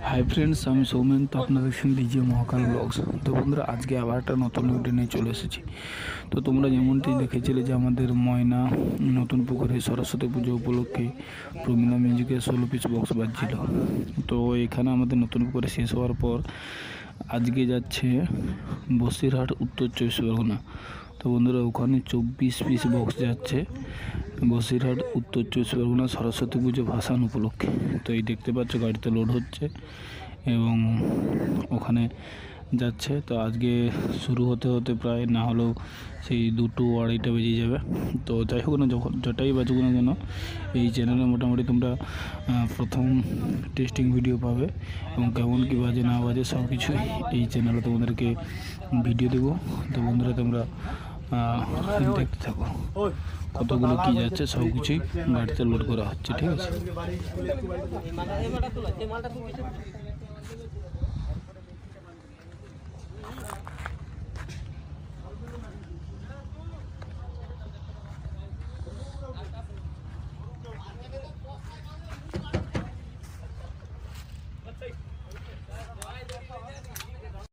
Hi friends, আমি সৌমেন। তো আপনারা দেখছেন ডিজে মহাকাল ব্লগস। তো বন্ধুরা, আজকে আবার একটা নতুন ভিডিও নিয়ে চলে এসেছি। তো তোমরা যেমনটি দেখেছিলে যে আমাদের ময়না নতুন পুকুরে সরস্বতী পুজো উপলক্ষে প্রমিলা মিউজিকের 16 পিস বক্স বাজছিল। তো এখানে আমাদের নতুন পুকুরে শেষ হওয়ার পর আজকে যাচ্ছে বসিরহাট, উত্তর 24 পরগনা। তো বন্ধুরা, ওখানে 24 পিস বক্স যাচ্ছে বসিরহাট, উত্তর 24 পরগনা সরস্বতী পুজো ভাসান উপলক্ষে। তো এই দেখতে পাচ্ছ গাড়িতে লোড হচ্ছে এবং ওখানে যাচ্ছে। তো আজকে শুরু হতে হতে প্রায় না হলেও সেই 2-2-2:30 বেজে যাবে। তো যাই হোক না, যখন যেটাই বাজুক না কেন, এই চ্যানেলে মোটামুটি তোমরা প্রথম টেস্টিং ভিডিও পাবে এবং কেমন কী বাজে না বাজে সব কিছুই এই চ্যানেলে তোমাদেরকে ভিডিও দেবো। তো বন্ধুরা, তোমরা দেখতে থাকো কতগুলো কী যাচ্ছে, সব কিছুই গাড়িতে লোড করা হচ্ছে। ঠিক আছে।